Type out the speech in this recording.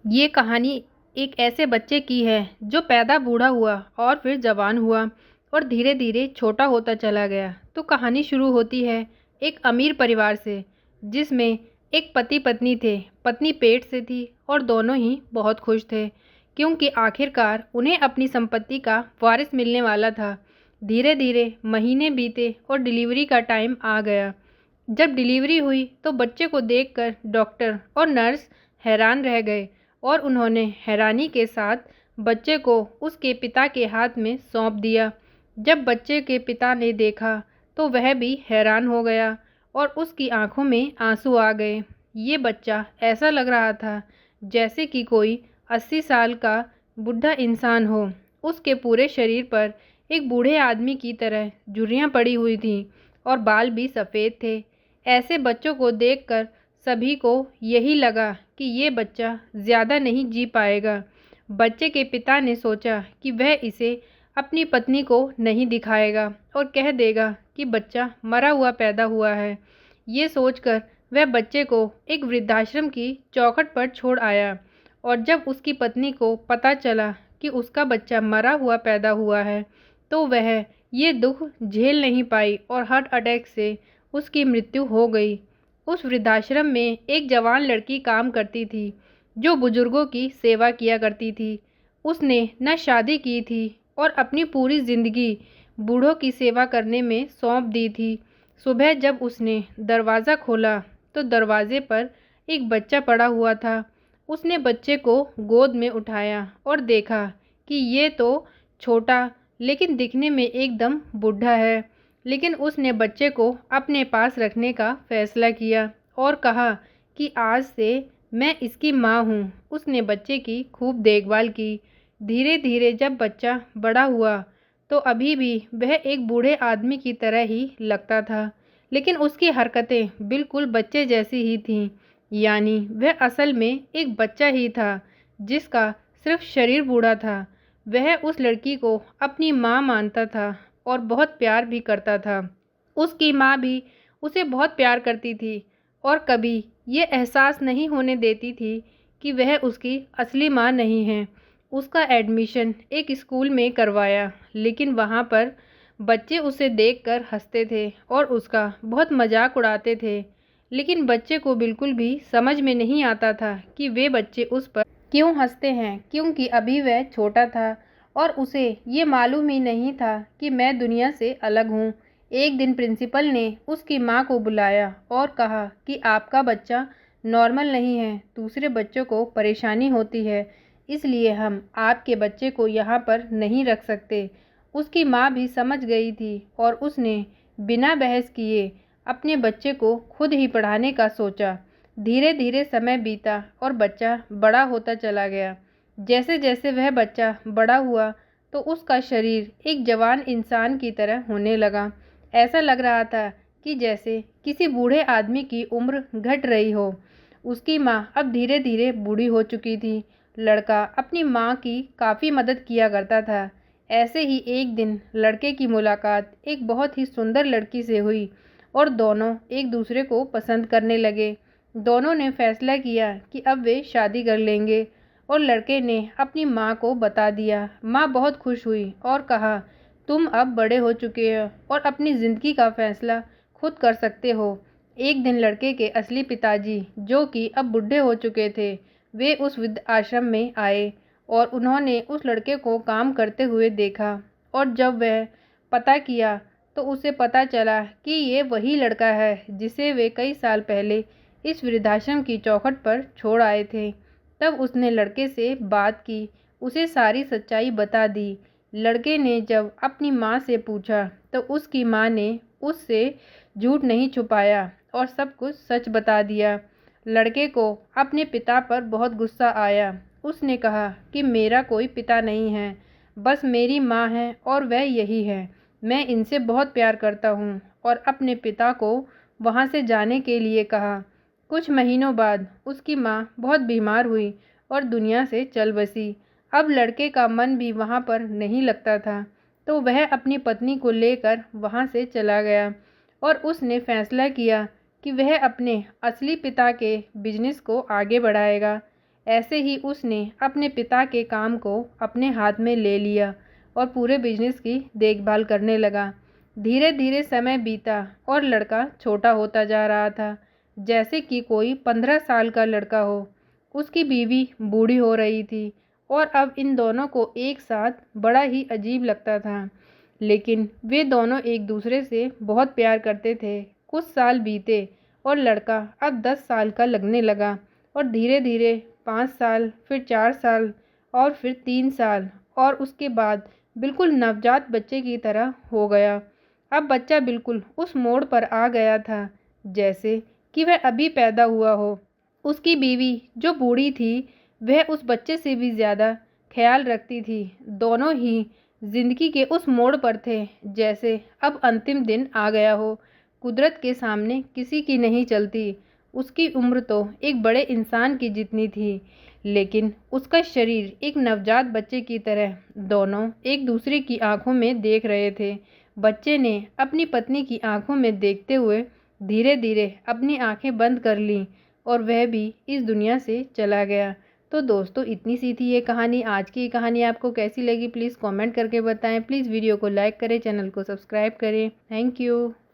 ये कहानी एक ऐसे बच्चे की है जो पैदा बूढ़ा हुआ और फिर जवान हुआ और धीरे धीरे छोटा होता चला गया। तो कहानी शुरू होती है एक अमीर परिवार से, जिसमें एक पति पत्नी थे। पत्नी पेट से थी और दोनों ही बहुत खुश थे, क्योंकि आखिरकार उन्हें अपनी संपत्ति का वारिस मिलने वाला था। धीरे धीरे महीने बीते और डिलीवरी का टाइम आ गया। जब डिलीवरी हुई तो बच्चे को देखकर डॉक्टर और नर्स हैरान रह गए और उन्होंने हैरानी के साथ बच्चे को उसके पिता के हाथ में सौंप दिया। जब बच्चे के पिता ने देखा तो वह भी हैरान हो गया और उसकी आंखों में आंसू आ गए। ये बच्चा ऐसा लग रहा था जैसे कि कोई 80 साल का बुढ़ा इंसान हो। उसके पूरे शरीर पर एक बूढ़े आदमी की तरह झुर्रियाँ पड़ी हुई थीं और बाल भी सफ़ेद थे। ऐसे बच्चों को देखकर सभी को यही लगा कि ये बच्चा ज़्यादा नहीं जी पाएगा। बच्चे के पिता ने सोचा कि वह इसे अपनी पत्नी को नहीं दिखाएगा और कह देगा कि बच्चा मरा हुआ पैदा हुआ है। ये सोचकर वह बच्चे को एक वृद्धाश्रम की चौखट पर छोड़ आया और जब उसकी पत्नी को पता चला कि उसका बच्चा मरा हुआ पैदा हुआ है तो वह ये दुख झेल नहीं पाई और हार्ट अटैक से उसकी मृत्यु हो गई। उस वृद्धाश्रम में एक जवान लड़की काम करती थी जो बुजुर्गों की सेवा किया करती थी। उसने न शादी की थी और अपनी पूरी जिंदगी बूढ़ों की सेवा करने में सौंप दी थी। सुबह जब उसने दरवाज़ा खोला तो दरवाजे पर एक बच्चा पड़ा हुआ था। उसने बच्चे को गोद में उठाया और देखा कि ये तो छोटा लेकिन दिखने में एकदम बूढ़ा है। लेकिन उसने बच्चे को अपने पास रखने का फैसला किया और कहा कि आज से मैं इसकी माँ हूँ। उसने बच्चे की खूब देखभाल की। धीरे धीरे जब बच्चा बड़ा हुआ तो अभी भी वह एक बूढ़े आदमी की तरह ही लगता था, लेकिन उसकी हरकतें बिल्कुल बच्चे जैसी ही थीं। यानी वह असल में एक बच्चा ही था जिसका सिर्फ शरीर बूढ़ा था। वह उस लड़की को अपनी माँ मानता था और बहुत प्यार भी करता था। उसकी माँ भी उसे बहुत प्यार करती थी और कभी ये एहसास नहीं होने देती थी कि वह उसकी असली माँ नहीं है। उसका एडमिशन एक स्कूल में करवाया, लेकिन वहाँ पर बच्चे उसे देखकर हंसते थे और उसका बहुत मजाक उड़ाते थे। लेकिन बच्चे को बिल्कुल भी समझ में नहीं आता था कि वे बच्चे उस पर क्यों हंसते हैं, क्योंकि अभी वह छोटा था और उसे ये मालूम ही नहीं था कि मैं दुनिया से अलग हूँ। एक दिन प्रिंसिपल ने उसकी माँ को बुलाया और कहा कि आपका बच्चा नॉर्मल नहीं है, दूसरे बच्चों को परेशानी होती है, इसलिए हम आपके बच्चे को यहाँ पर नहीं रख सकते। उसकी माँ भी समझ गई थी और उसने बिना बहस किए अपने बच्चे को खुद ही पढ़ाने का सोचा। धीरे धीरे समय बीता और बच्चा बड़ा होता चला गया। जैसे जैसे वह बच्चा बड़ा हुआ तो उसका शरीर एक जवान इंसान की तरह होने लगा। ऐसा लग रहा था कि जैसे किसी बूढ़े आदमी की उम्र घट रही हो। उसकी माँ अब धीरे धीरे बूढ़ी हो चुकी थी। लड़का अपनी माँ की काफ़ी मदद किया करता था। ऐसे ही एक दिन लड़के की मुलाकात एक बहुत ही सुंदर लड़की से हुई और दोनों एक दूसरे को पसंद करने लगे। दोनों ने फैसला किया कि अब वे शादी कर लेंगे और लड़के ने अपनी माँ को बता दिया। माँ बहुत खुश हुई और कहा, तुम अब बड़े हो चुके हो और अपनी ज़िंदगी का फैसला खुद कर सकते हो। एक दिन लड़के के असली पिताजी, जो कि अब बूढ़े हो चुके थे, वे उस वृद्ध आश्रम में आए और उन्होंने उस लड़के को काम करते हुए देखा और जब वह पता किया तो उसे पता चला कि ये वही लड़का है जिसे वे कई साल पहले इस वृद्धाश्रम की चौखट पर छोड़ आए थे। तब उसने लड़के से बात की, उसे सारी सच्चाई बता दी। लड़के ने जब अपनी माँ से पूछा तो उसकी माँ ने उससे झूठ नहीं छुपाया और सब कुछ सच बता दिया। लड़के को अपने पिता पर बहुत गुस्सा आया। उसने कहा कि मेरा कोई पिता नहीं है, बस मेरी माँ है और वह यही है। मैं इनसे बहुत प्यार करता हूँ और अपने पिता को वहाँ से जाने के लिए कहा। कुछ महीनों बाद उसकी माँ बहुत बीमार हुई और दुनिया से चल बसी। अब लड़के का मन भी वहाँ पर नहीं लगता था, तो वह अपनी पत्नी को लेकर वहाँ से चला गया और उसने फैसला किया कि वह अपने असली पिता के बिजनेस को आगे बढ़ाएगा। ऐसे ही उसने अपने पिता के काम को अपने हाथ में ले लिया और पूरे बिजनेस की देखभाल करने लगा। धीरे धीरे समय बीता और लड़का छोटा होता जा रहा था, जैसे कि कोई 15 साल का लड़का हो। उसकी बीवी बूढ़ी हो रही थी और अब इन दोनों को एक साथ बड़ा ही अजीब लगता था, लेकिन वे दोनों एक दूसरे से बहुत प्यार करते थे। कुछ साल बीते और लड़का अब 10 साल का लगने लगा और धीरे धीरे 5 साल, फिर 4 साल और फिर 3 साल और उसके बाद बिल्कुल नवजात बच्चे की तरह हो गया। अब बच्चा बिल्कुल उस मोड़ पर आ गया था जैसे कि वह अभी पैदा हुआ हो। उसकी बीवी जो बूढ़ी थी वह उस बच्चे से भी ज़्यादा ख्याल रखती थी। दोनों ही जिंदगी के उस मोड़ पर थे जैसे अब अंतिम दिन आ गया हो। कुदरत के सामने किसी की नहीं चलती। उसकी उम्र तो एक बड़े इंसान की जितनी थी, लेकिन उसका शरीर एक नवजात बच्चे की तरह। दोनों एक दूसरे की आंखों में देख रहे थे। बच्चे ने अपनी पत्नी की आंखों में देखते हुए धीरे धीरे अपनी आंखें बंद कर लीं और वह भी इस दुनिया से चला गया। तो दोस्तों, इतनी सी थी ये कहानी। आज की ये कहानी आपको कैसी लगी प्लीज़ कमेंट करके बताएं। प्लीज़ वीडियो को लाइक करें, चैनल को सब्सक्राइब करें। Thank you.